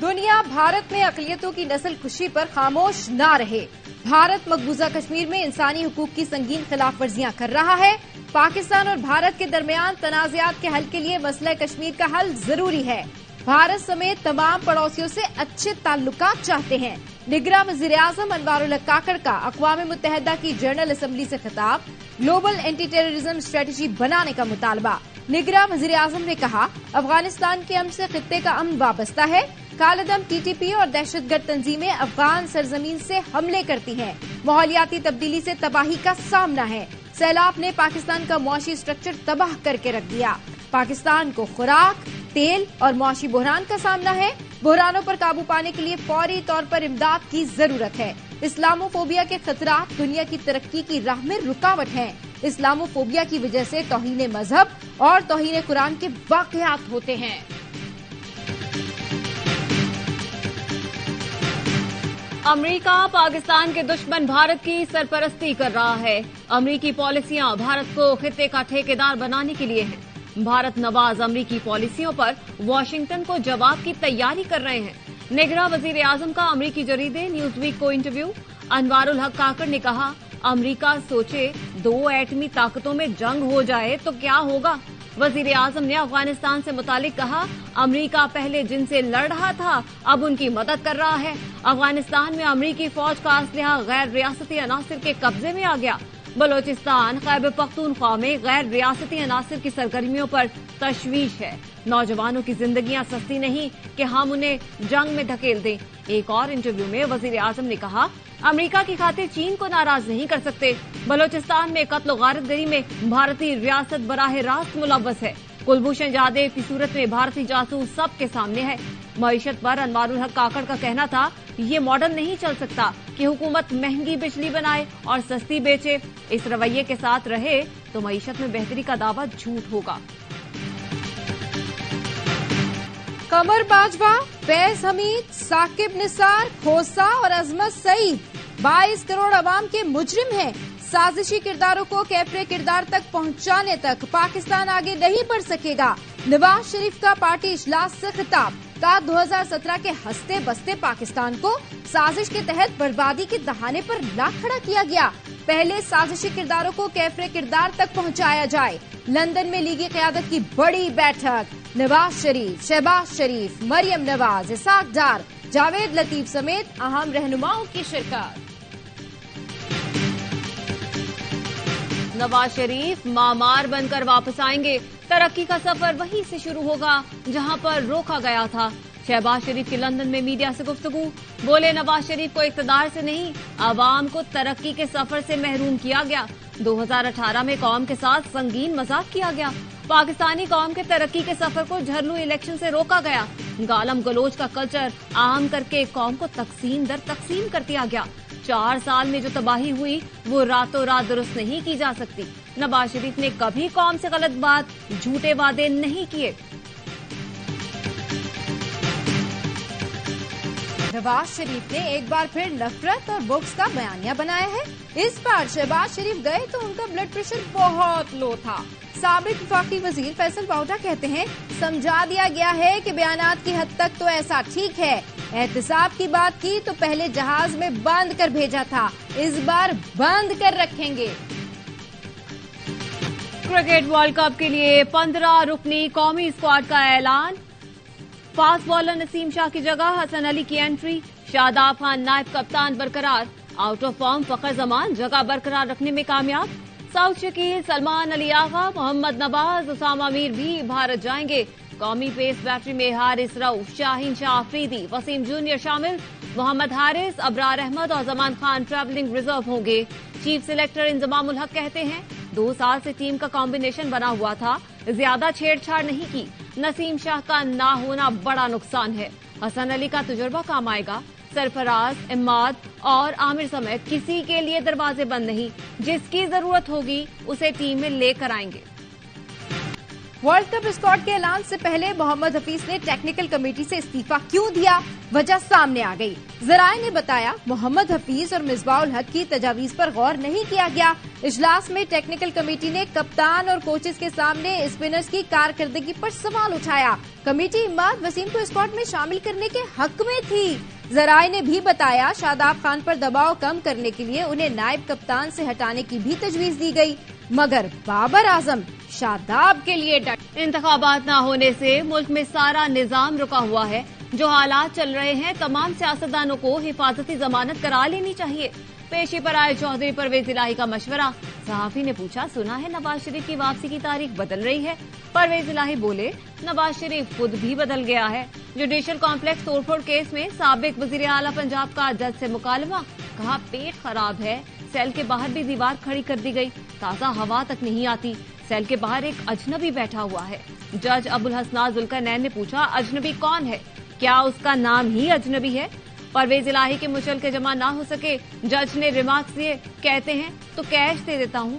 दुनिया भारत में अक़लियतों की नस्ल खुशी पर खामोश ना रहे। भारत मकबूजा कश्मीर में इंसानी हुकूक की संगीन खिलाफ वर्जियां कर रहा है। पाकिस्तान और भारत के दरमियान तनाज़ात के हल के लिए मसला कश्मीर का हल जरूरी है। भारत समेत तमाम पड़ोसियों से अच्छे ताल्लुकात चाहते हैं। निगरान वज़ीर-ए-आज़म अनवारुल हक काकड़ का अक़वाम मुत्तहिदा की जनरल असम्बली से खिताब, ग्लोबल एंटी टेररिज्म स्ट्रेटजी बनाने का मुतालबा। निगरान वज़ीर-ए-आज़म ने कहा, अफगानिस्तान के अमन से खित्ते का अमन वाबस्ता है। कालेदम TTP और दहशतगर्द तंजीमें अफगान सरजमीन से हमले करती हैं। माहौलियाती तब्दीली से तबाही का सामना है। सैलाब ने पाकिस्तान का मुआशी स्ट्रक्चर तबाह करके रख दिया। पाकिस्तान को खुराक, तेल और मुआशी बहरान का सामना है। बहरानों पर काबू पाने के लिए फौरी तौर पर इमदाद की जरूरत है। इस्लामोफोबिया के खतरात दुनिया की तरक्की की राह में रुकावट हैं। इस्लामोफोबिया की वजह से तौहीन मजहब और तौहीन कुरान के वाक़यात होते हैं। अमेरिका पाकिस्तान के दुश्मन भारत की सरपरस्ती कर रहा है। अमेरिकी पॉलिसियां भारत को खित्ते का ठेकेदार बनाने के लिए हैं। भारत नवाज अमेरिकी पॉलिसियों पर वाशिंगटन को जवाब की तैयारी कर रहे हैं। निगरान वज़ीर-ए-आज़म का अमेरिकी जरीदे न्यूज़वीक को इंटरव्यू। अनवारुल हक काकड़ ने कहा, अमेरिका सोचे 2 एटमी ताकतों में जंग हो जाए तो क्या होगा। वज़ीर-ए-आज़म ने अफगानिस्तान से मुतालिक कहा, अमेरिका पहले जिनसे लड़ रहा था अब उनकी मदद कर रहा है। अफगानिस्तान में अमेरिकी फौज का असलहा गैर रियासती अनासिर के कब्जे में आ गया। बलोचिस्तान, खैबर पख्तूनख्वा में गैर रियासती अनासिर की सरगर्मियों पर तशवीश है। नौजवानों की जिंदगियां सस्ती नहीं कि हम उन्हें जंग में धकेल दें। एक और इंटरव्यू में वज़ीर-ए-आज़म ने कहा, अमेरिका की खातिर चीन को नाराज नहीं कर सकते। बलोचिस्तान में कत्ल गारतगरी में भारतीय रियासत बराह रास्त मुलव्वस है। कुलभूषण जाधव की सूरत में भारतीय जासूस सबके सामने है। मईशत पर अनवारुल हक काकड़ का कहना था, ये मॉडल नहीं चल सकता कि हुकूमत महंगी बिजली बनाए और सस्ती बेचे। इस रवैये के साथ रहे तो मईशत में बेहतरी का दावा झूठ होगा। कमर बाजवा, फैज हमीद, साकिब निसार, खोसा और अजमत सईद 22 करोड़ अवाम के मुजरिम हैं। साजिशी किरदारों को कैफरे किरदार तक पहुंचाने तक पाकिस्तान आगे नहीं बढ़ सकेगा। नवाज शरीफ का पार्टी इजलास से खिताब का 2017 के हंसते बसते पाकिस्तान को साजिश के तहत बर्बादी के दहाने पर ला खड़ा किया गया। पहले साजिशी किरदारों को कैफरे किरदार तक पहुंचाया जाए। लंदन में लीगी क़यादत की बड़ी बैठक, नवाज शरीफ, शहबाज शरीफ, मरियम नवाज, इसाक डार, जावेद लतीफ समेत अहम रहनुमाओं की शिरकत। नवाज शरीफ मामार बनकर वापस आएंगे। तरक्की का सफर वहीं से शुरू होगा जहां पर रोका गया था। शहबाज शरीफ की लंदन में मीडिया से गुफ्तगू, बोले, नवाज शरीफ को इक़्तिदार से नहीं, आवाम को तरक्की के सफर से महरूम किया गया। 2018 में कौम के साथ संगीन मजाक किया गया। पाकिस्तानी कौम के तरक्की के सफर को झरलू इलेक्शन से रोका गया। गालम गलोच का कल्चर आम करके कौम को तकसीम दर तकसीम कर दिया गया। 4 साल में जो तबाही हुई वो रातों रात दुरुस्त नहीं की जा सकती। नवाज शरीफ ने कभी कौम से गलत बात, झूठे वादे नहीं किए। नवाज शरीफ ने एक बार फिर नफरत और बुक्स का बयानिया बनाया है। इस बार शहबाज शरीफ गए तो उनका ब्लड प्रेशर बहुत लो था। साबिक वफाकी वजीर फैसल बाउटा कहते हैं, समझा दिया गया है कि बयानात की हद तक तो ऐसा ठीक है। एहतसाब की बात की तो पहले जहाज में बंद कर भेजा था, इस बार बंद कर रखेंगे। क्रिकेट वर्ल्ड कप के लिए 15 रुकनी कौमी स्क्वाड का ऐलान। फास्ट बॉलर नसीम शाह की जगह हसन अली की एंट्री। शादाब खान नायब कप्तान बरकरार। आउट ऑफ फॉर्म फखर जमान जगह बरकरार रखने में कामयाब। साउथ शकील, सलमान अली आगा, मोहम्मद नवाज, उसामा मीर भी भारत जाएंगे। कौमी पेस बैटरी में हारिस रऊफ, शाहीन शाह अफरीदी, वसीम जूनियर शामिल। मोहम्मद हारिस, अबरार अहमद और जमान खान ट्रैवलिंग रिजर्व होंगे। चीफ सिलेक्टर इंजमामुल हक कहते हैं, 2 साल से टीम का कॉम्बिनेशन बना हुआ था, ज्यादा छेड़छाड़ नहीं की। नसीम शाह का ना होना बड़ा नुकसान है। हसन अली का तजुर्बा काम आएगा। सरफराज, इम्माद और आमिर समेत किसी के लिए दरवाजे बंद नहीं। जिसकी जरूरत होगी उसे टीम में लेकर आएंगे। वर्ल्ड कप स्क्वाड के ऐलान से पहले मोहम्मद हफीज ने टेक्निकल कमेटी से इस्तीफा क्यों दिया, वजह सामने आ गई। जराए ने बताया, मोहम्मद हफीज और मिसबाउल हक की तजावीज पर गौर नहीं किया गया। इजलास में टेक्निकल कमेटी ने कप्तान और कोचेस के सामने स्पिनर्स की कारकर्दगी पर सवाल उठाया। कमेटी इमाद वसीम को स्क्वाड में शामिल करने के हक में थी। जराए ने भी बताया, शादाब खान पर दबाव कम करने के लिए उन्हें नायब कप्तान से हटाने की भी तजवीज दी गई, मगर बाबर आजम शादाब के लिए डट। इंतखाबात न होने से मुल्क में सारा निजाम रुका हुआ है। जो हालात चल रहे हैं, तमाम सियासतदानों को हिफाजती जमानत करा लेनी चाहिए। पेशी पर आए चौधरी परवेज इलाही का मशवरा। सहाफी ने पूछा, सुना है नवाज शरीफ की वापसी की तारीख बदल रही है। परवेज इलाही बोले, नवाज शरीफ खुद भी बदल गया है। जुडिशल कॉम्प्लेक्स तोड़फोड़ केस में साबिक वजीर आला पंजाब का जज से मुकालमा। कहा, पेट खराब है, सेल के बाहर भी दीवार खड़ी कर दी गई, ताजा हवा तक नहीं आती। सेल के बाहर एक अजनबी बैठा हुआ है। जज अबुल हसना जुल्करनैन ने पूछा, अजनबी कौन है, क्या उसका नाम ही अजनबी है? परवेज इलाही के मुचलके जमा ना हो सके, जज ने रिमार्क्स दिए, कहते हैं तो कैश दे देता हूं।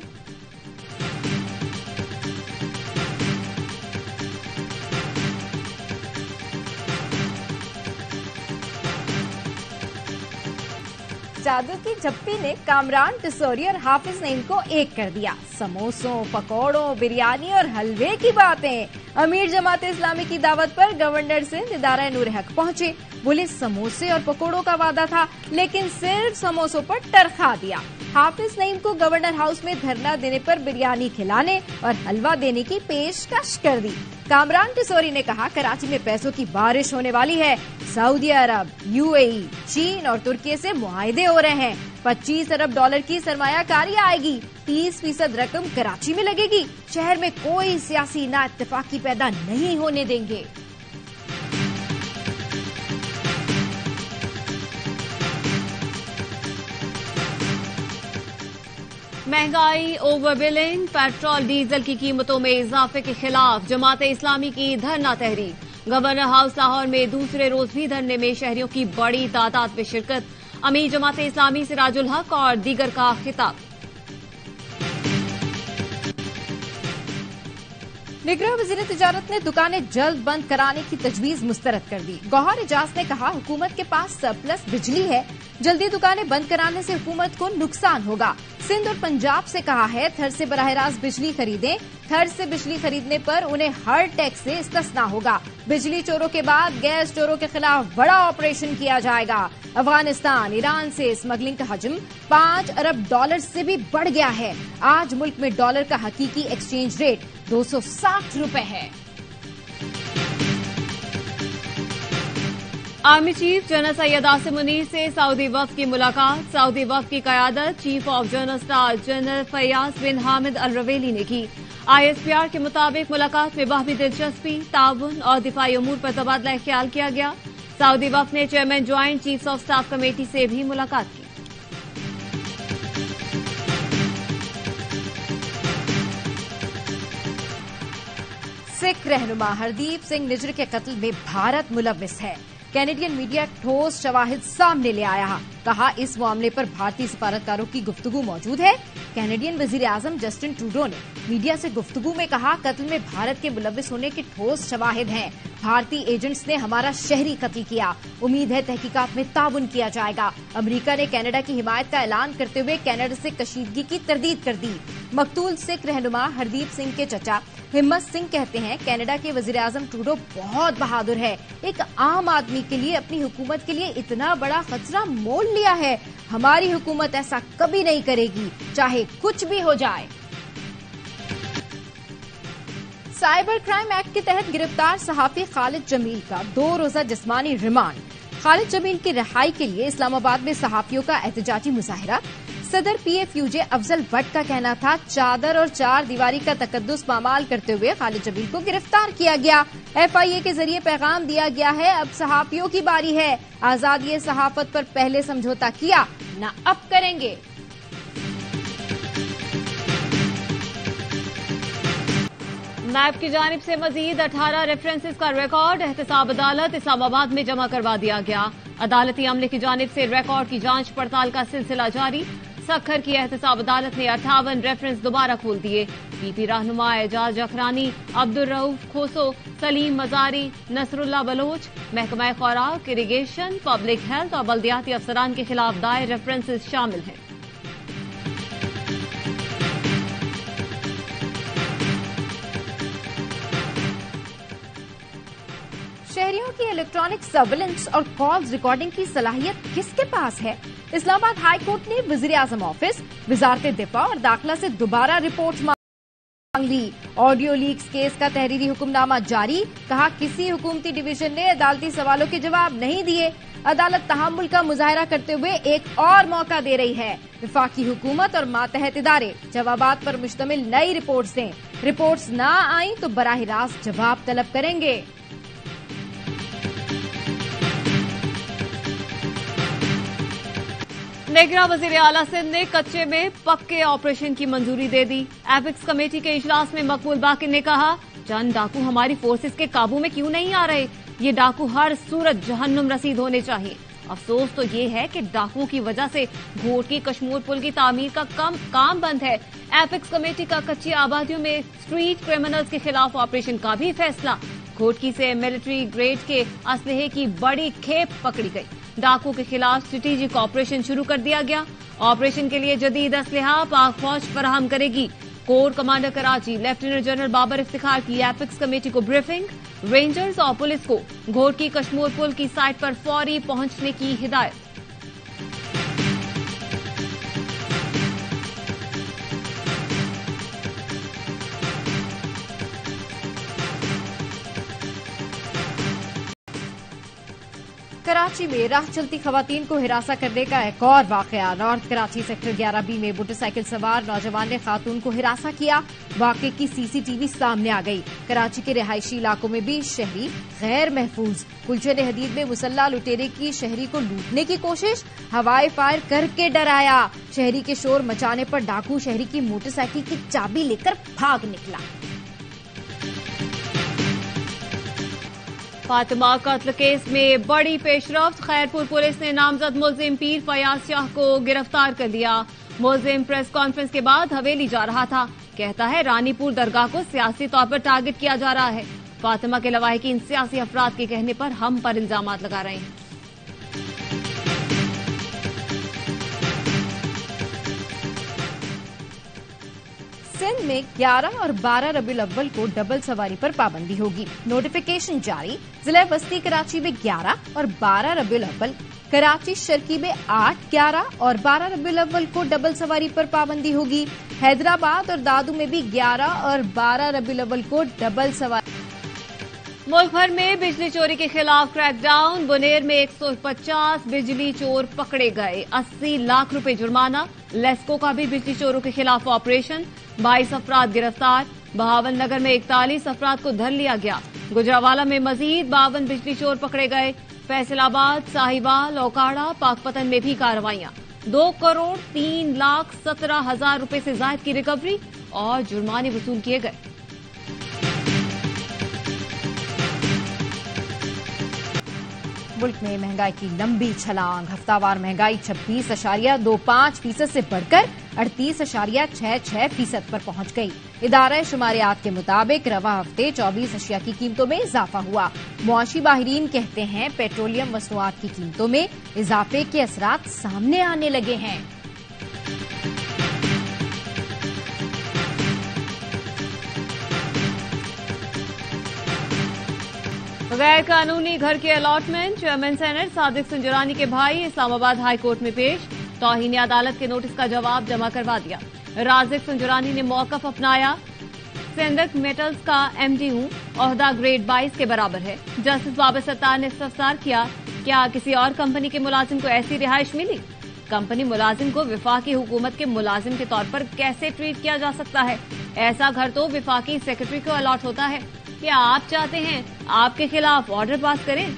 जादू की झप्पी ने कामरान टिसोरी और हाफिज नईम को एक कर दिया। समोसों, पकौड़ों, बिरयानी और हलवे की बातें। अमीर जमात इस्लामी की दावत पर गवर्नर सिंध इदारा नूर हक पहुंचे। बोले, समोसे और पकौड़ों का वादा था, लेकिन सिर्फ समोसों पर टरखा दिया। हाफिज नईम को गवर्नर हाउस में धरना देने पर बिरयानी खिलाने और हलवा देने की पेशकश कर दी। कामरान टिसोरी ने कहा, कराची में पैसों की बारिश होने वाली है। सऊदी अरब, यूएई, चीन और तुर्की से मुआहदे हो रहे हैं। 25 अरब डॉलर की सरमायाकारी आएगी। 30% रकम कराची में लगेगी। शहर में कोई सियासी ना इत्तेफाकी पैदा नहीं होने देंगे। महंगाई, ओवर बिलिंग, पेट्रोल डीजल की कीमतों में इजाफे के खिलाफ जमात इस्लामी की धरना तहरीक। गवर्नर हाउस लाहौर में दूसरे रोज भी धरने में शहरियों की बड़ी तादाद में शिरकत। अमीर जमात इस्लामी सिराजुल हक और दीगर का खिताब। निगरान वज़ीर तिजारत ने दुकानें जल्द बंद कराने की तजवीज मुस्तरद कर दी। गौहर एजाज ने कहा, हुकूमत के पास सरप्लस बिजली है, जल्दी दुकानें बंद कराने से हुकूमत को नुकसान होगा। सिंध और पंजाब से कहा है, थर से बराह रास्त बिजली खरीदें। थर से बिजली खरीदने पर उन्हें हर टैक्स से इस्तिस्ना होगा। बिजली चोरों के बाद गैस चोरों के खिलाफ बड़ा ऑपरेशन किया जाएगा। अफगानिस्तान, ईरान से स्मगलिंग का हजम 5 अरब डॉलर से भी बढ़ गया है। आज मुल्क में डॉलर का हकीकी एक्सचेंज रेट 260 रुपए है। Army chief general Syed Asim Munir से सऊदी वफ्द की मुलाकात। सऊदी वफ्द की क़यादत chief of general staff general Fayyaz bin Hamid al Ruwaili ने की। आईएसपीआर के मुताबिक मुलाकात में बाहमी दिलचस्पी, ताउन और दिफाई उमूर पर तबादला ख्याल किया गया। सऊदी वफ्द ने chairman joint chiefs of staff committee से भी मुलाकात की। सिख रहनुमा हरदीप सिंह निज्जर के कत्ल में भारत मुलव्विस है। कैनेडियन मीडिया ठोस शवाहिद सामने ले आया। कहा, इस मामले पर भारतीय सफारतकारों की गुफ्तगू मौजूद है। कैनेडियन वजीर आजम जस्टिन ट्रूडो ने मीडिया से गुफ्तगू में कहा, कत्ल में भारत के मुलव्विस होने के ठोस शवाहिद हैं। भारतीय एजेंट्स ने हमारा शहरी कत्ल किया। उम्मीद है तहकीकात में ताउन किया जाएगा। अमेरिका ने कनाडा की हिमायत का ऐलान करते हुए कनाडा से कशीदगी की तरदीद कर दी। मकतूल सिख रहनुमा हरदीप सिंह के चचा हिम्मत सिंह कहते हैं, कनाडा के वजीर आजम ट्रूडो बहुत बहादुर है। एक आम आदमी के लिए अपनी हुकूमत के लिए इतना बड़ा खतरा मोल लिया है। हमारी हुकूमत ऐसा कभी नहीं करेगी, चाहे कुछ भी हो जाए। साइबर क्राइम एक्ट के तहत गिरफ्तार सहाफी खालिद जमील का 2 रोजा जिस्मानी रिमांड। खालिद जमील की रिहाई के लिए इस्लामाबाद में सहाफियों का एहतजाजी मुजाहरा। सदर पीएफयूजे अफजल भट्ट का कहना था, चादर और 4 दीवारी का तकद्दुस पामाल करते हुए खालिद जमील को गिरफ्तार किया गया। एफआईए के जरिए पैगाम दिया गया है, अब सहाफियों की बारी है। आजादी सहाफत पर पहले समझौता किया, न अब करेंगे। नैब की जानिब से मजीद 18 रेफरेंसेस का रिकॉर्ड एहतसाब अदालत इस्लामाबाद में जमा करवा दिया गया। अदालती अमले की जानिब से रिकॉर्ड की जांच पड़ताल का सिलसिला जारी। सखर की एहतसाब अदालत ने 58 रेफरेंस दोबारा खोल दिए। पीपी रहनुमा एजाज अखरानी, अब्दुल रऊफ खोसो, सलीम मजारी, नसरुल्ला बलोच, महकमा खुराक, इरिगेशन, पब्लिक हेल्थ और बल्दियाती अफसरान के खिलाफ दायर रेफरेंसेस शामिल हैं। शहरियों की इलेक्ट्रॉनिक सर्विलेंस और कॉल्स रिकॉर्डिंग की सलाहियत किसके पास है? इस्लामाबाद हाई कोर्ट ने वजीर आजम ऑफिस, वजारत दिफा और दाखिला से दोबारा रिपोर्ट मांग ली। ऑडियो लीक्स केस का तहरीरी हुक्मनामा जारी, कहा किसी हुकूमती डिवीजन ने अदालती सवालों के जवाब नहीं दिए। अदालत तहम्मुल का मुजाहरा करते हुए एक और मौका दे रही है। वफाकी हुकूमत और मातहत इदारे जवाबात पर मुश्तमिल नई रिपोर्ट्स दें। रिपोर्ट्स ना आई तो बराह रास्त जवाब तलब करेंगे। नेगरा वजीर आला सिंध ने कच्चे में पक्के ऑपरेशन की मंजूरी दे दी। एपिक्स कमेटी के इजलास में मकबूल बाकी ने कहा, चंद डाकू हमारी फोर्सेस के काबू में क्यों नहीं आ रहे? ये डाकू हर सूरत जहन्नुम रसीद होने चाहिए। अफसोस तो ये है कि डाकुओं की वजह से घोट की कश्मूर पुल की तामीर का काम बंद है। एपिक्स कमेटी का कच्ची आबादियों में स्ट्रीट क्रिमिनल्स के खिलाफ ऑपरेशन का भी फैसला। घोटकी से मिलिट्री ग्रेड के असलहे की बड़ी खेप पकड़ी गई। डाकुओं के खिलाफ स्ट्रेटेजिक ऑपरेशन शुरू कर दिया गया। ऑपरेशन के लिए जदीद असलहा पाक फौज फराहम करेगी। Corps commander Karachi lieutenant general Babar Iftikhar की एपिक्स कमेटी को ब्रीफिंग। रेंजर्स और पुलिस को घोटकी कश्मूर पुल की साइट पर फौरी पहुंचने की हिदायत। कराची में राह चलती खवातीन को हिरासा करने का एक और वाकया। नॉर्थ कराची सेक्टर 11B में मोटरसाइकिल सवार नौजवान ने खातून को हिरासा किया। वाकये की सीसीटीवी सामने आ गई। कराची के रिहायशी इलाकों में भी शहरी गैर महफूज। कुलचन हदीद में मुसल्ला लुटेरे की शहरी को लूटने की कोशिश, हवाई फायर करके डराया। शहरी के शोर मचाने पर डाकू शहरी की मोटरसाइकिल की चाबी लेकर भाग निकला। फातिमा कत्ल केस में बड़ी पेशरफ्त। खैरपुर पुलिस ने नामजद मुलजिम पीर फयाज शाह को गिरफ्तार कर लिया। मुलजिम प्रेस कॉन्फ्रेंस के बाद हवेली जा रहा था। कहता है रानीपुर दरगाह को सियासी तौर पर टारगेट किया जा रहा है। फातिमा के लवाहिकीन सियासी अफराद के कहने पर हम पर इल्जामात लगा रहे हैं। सिंध में 11 और 12 रबीउल अव्वल को डबल सवारी पर पाबंदी होगी। नोटिफिकेशन जारी। जिला बस्ती कराची में 11 और 12 रबीउल अव्वल, कराची शर्की में 8, 11 और 12 रबीउल अव्वल को डबल सवारी पर पाबंदी होगी। हैदराबाद और दादू में भी 11 और 12 रबीउल अव्वल को डबल सवारी। मुल्क भर में बिजली चोरी के खिलाफ क्रैकडाउन। बुनेर में 150 बिजली चोर पकड़े गए। 80 लाख रुपए जुर्माना। लेस्को का भी बिजली चोरों के खिलाफ ऑपरेशन। 22 अफराद गिरफ्तार। बहावन नगर में 41 अफराद को धर लिया गया। गुजरावाला में मजीद 52 बिजली चोर पकड़े गए। फैसलाबाद, साहिवाल, ओकाड़ा, पाकपतन में भी कार्रवाइयां। 2 करोड़ 3 लाख 17 हजार रुपए से जायद की रिकवरी और जुर्माने वसूल किए गए। मुल्क में महंगाई की लंबी छलांग। हफ्तावार महंगाई 26.25% से बढ़कर 38.66% पर पहुंच गई। इदारा शुमारियात के मुताबिक रवा हफ्ते 24 अशिया की कीमतों में इजाफा हुआ। मुआशी माहिरीन कहते हैं पेट्रोलियम मसनूआत की कीमतों में इजाफे के असरात सामने आने लगे हैं। गैर कानूनी घर के allotment. Chairman senate Sadiq Sanjrani के भाई इस्लामाबाद हाई कोर्ट में पेश। तौहीन अदालत के नोटिस का जवाब जमा करवा दिया। राजिक संजरानी ने मौकफ अपनाया। सेंदक मेटल्स का MD हूं, ओहदा ग्रेड 22 के बराबर है। जस्टिस बाबर सत्तार ने इस्तफसार किया, क्या किसी और कंपनी के मुलाजिम को ऐसी रिहाइश मिली? कंपनी मुलाजिम को विफाकी हुकूमत के मुलाजिम के तौर पर कैसे ट्रीट किया जा सकता है? ऐसा घर तो विफाकी सेक्रेटरी को अलॉट होता है। क्या आप चाहते हैं आपके खिलाफ ऑर्डर पास करें?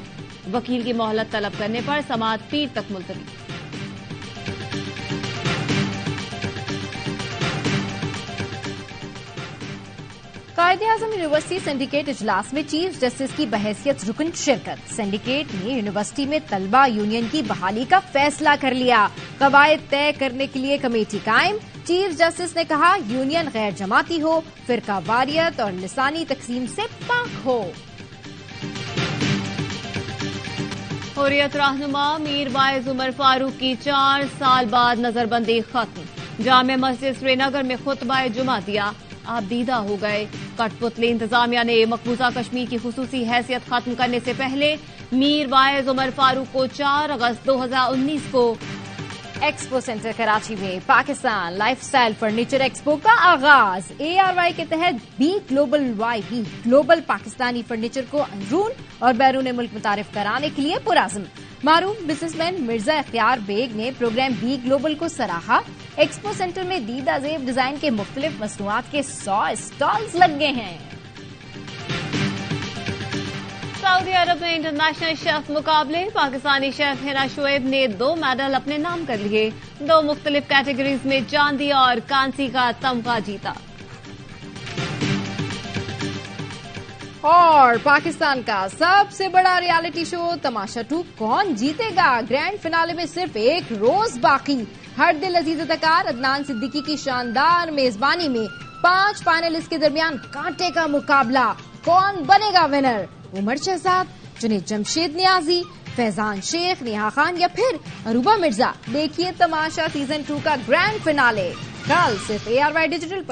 वकील की मोहलत तलब करने पर समाअत पीर तक मुलतवी। قائد-ए-आज़म یونیورسٹی سنڈیکیٹ اجلاس میں چیف جسٹس کی بحیثیت رکن شرکت. سنڈیکیٹ نے یونیورسٹی میں طلبہ یونین کی بحالی کا فیصلہ کر لیا. قواعد طے کرنے کے لیے کمیٹی قائم. چیف جسٹس نے کہا یونین غیر جماعتی ہو، فرقہ واریت اور لسانی تقسیم سے پاک ہو. حریت رہنما میر وائز عمر فاروق کی 4 سال بعد نظر بندی ختم. جامع مسجد سری نگر میں خطبہ جمعہ دیا. آپ دیدہ ہو گئے. کٹ پتلی انتظامیہ نے مقبوضہ کشمیر کی خصوصی حیثیت ختم کرنے سے پہلے میر وائز عمر فاروق کو 4 اگست 2019 کو ایکسپو سینٹر کراچی میں Pakistan life style furniture expo کا آغاز. ARY کے تحت بی گلوبل پاکستانی فرنیچر کو اندرون اور بیرون ملک متعارف کرانے کے لیے پرعزم. معروف بزنس مین مرزا اختیار بیگ نے پروگرام بی گلوبل کو سراہا. ایکسپو سینٹر میں دیدہ زیب ڈیزائن کے مختلف مصنوعات کے 100 اسٹالز لگ گئے ہیں. سعودی عرب میں انٹرنیشنل شیف مقابلے. پاکستانی شیف ہنا شعیب نے 2 میڈل اپنے نام کر لیے. 2 مختلف کیٹیگریز میں چاندی اور کانسی کا تمغہ جیتا. اور پاکستان کا سب سے بڑا ریالٹی شو تماشا 2 کون جیتے گا؟ گرینڈ فنالے میں صرف 1 روز باقی. ہر دل عزیز اداکار عدنان صدیقی کی شاندار میزبانی میں 5 فائنلسٹ کے درمیان کانٹے کا مقابلہ. کون بنے گا ونر؟ عمر شہزاد، جنید جمشید نیازی، فیضان شیخ، نیہا خان یا پھر عروبہ مرزا؟ دیکھیے تماشا سیزن 2 کا گرینڈ فنالے کل صرف ARY ڈیجیٹل پر.